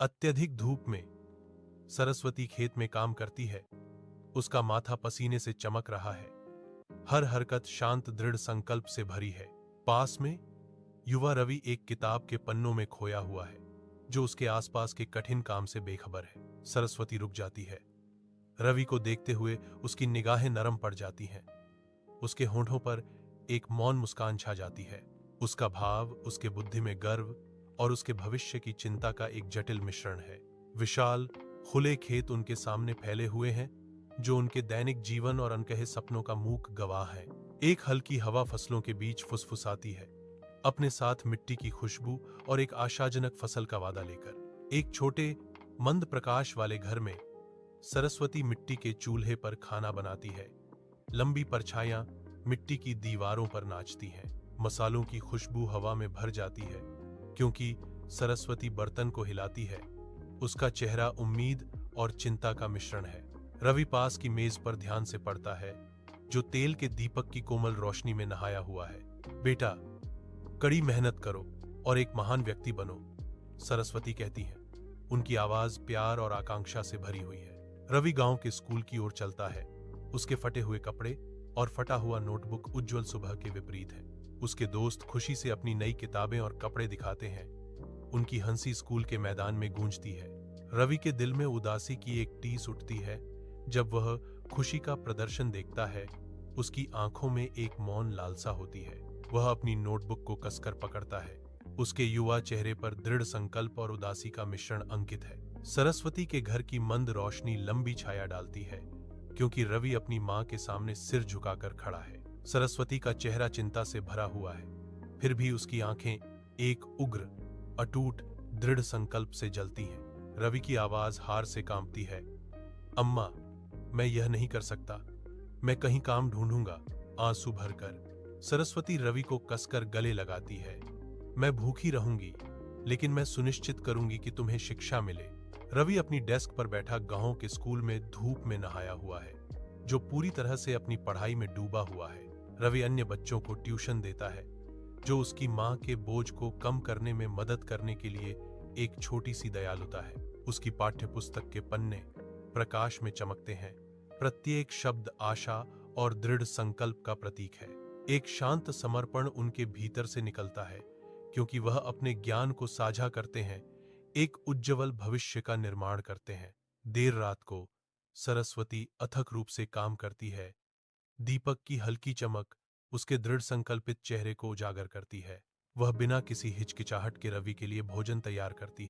अत्यधिक धूप में सरस्वती खेत में काम करती है। उसका माथा पसीने से चमक रहा है। हर हरकत शांत दृढ़ संकल्प से भरी है। पास में युवा रवि एक किताब के पन्नों में खोया हुआ है, जो उसके आसपास के कठिन काम से बेखबर है। सरस्वती रुक जाती है। रवि को देखते हुए उसकी निगाहें नरम पड़ जाती हैं। उसके होंठों पर एक मौन मुस्कान छा जाती है। उसका भाव उसके बुद्धि में गर्व और उसके भविष्य की चिंता का एक जटिल मिश्रण है। विशाल खुले खेत उनके सामने फैले हुए हैं, जो उनके दैनिक जीवन और अनकहे सपनों का मूक गवाह है। एक हल्की हवा फसलों के बीच फुसफुसाती है, अपने साथ मिट्टी की खुशबू और एक आशाजनक फसल का वादा लेकर। एक छोटे मंद प्रकाश वाले घर में सरस्वती मिट्टी के चूल्हे पर खाना बनाती है। लंबी परछाइयां मिट्टी की दीवारों पर नाचती हैं। मसालों की खुशबू हवा में भर जाती है। क्योंकि सरस्वती बर्तन को हिलाती है, उसका चेहरा उम्मीद और चिंता का मिश्रण है। रवि पास की मेज पर ध्यान से पढ़ता है, जो तेल के दीपक की कोमल रोशनी में नहाया हुआ है। बेटा, कड़ी मेहनत करो और एक महान व्यक्ति बनो, सरस्वती कहती हैं। उनकी आवाज प्यार और आकांक्षा से भरी हुई है। रवि गांव के स्कूल की ओर चलता है। उसके फटे हुए कपड़े और फटा हुआ नोटबुक उज्जवल सुबह के विपरीत है। उसके दोस्त खुशी से अपनी नई किताबें और कपड़े दिखाते हैं। उनकी हंसी स्कूल के मैदान में गूंजती है। रवि के दिल में उदासी की एक टीस उठती है जब वह खुशी का प्रदर्शन देखता है। उसकी आंखों में एक मौन लालसा होती है। वह अपनी नोटबुक को कसकर पकड़ता है। उसके युवा चेहरे पर दृढ़ संकल्प और उदासी का मिश्रण अंकित है। सरस्वती के घर की मंद रोशनी लंबी छाया डालती है, क्योंकि रवि अपनी मां के सामने सिर झुकाकर खड़ा है। सरस्वती का चेहरा चिंता से भरा हुआ है, फिर भी उसकी आंखें एक उग्र, अटूट, दृढ़ संकल्प से जलती हैं। रवि की आवाज हार से कांपती है। अम्मा, मैं यह नहीं कर सकता। मैं कहीं काम ढूंढूंगा। आंसू भरकर सरस्वती रवि को कसकर गले लगाती है। मैं भूखी रहूंगी, लेकिन मैं सुनिश्चित करूंगी कि तुम्हें शिक्षा मिले। रवि अपनी डेस्क पर बैठा गांव के स्कूल में धूप में नहाया हुआ है, जो पूरी तरह से अपनी पढ़ाई में डूबा हुआ है। रवि अन्य बच्चों को ट्यूशन देता है, जो उसकी मां के बोझ को कम करने में मदद करने के लिए एक छोटी सी दयालुता है। उसकी पाठ्य पुस्तक के पन्ने प्रकाश में चमकते हैं। प्रत्येक शब्द आशा और दृढ़ संकल्प का प्रतीक है। एक शांत समर्पण उनके भीतर से निकलता है, क्योंकि वह अपने ज्ञान को साझा करते हैं, एक उज्जवल भविष्य का निर्माण करते हैं। देर रात को सरस्वती अथक रूप से काम करती है। दीपक की हल्की चमक उसके दृढ़ संकल्पित चेहरे को उजागर करती है। वह बिना किसी हिचकिचाहट के रवि के लिए भोजन तैयार करती है।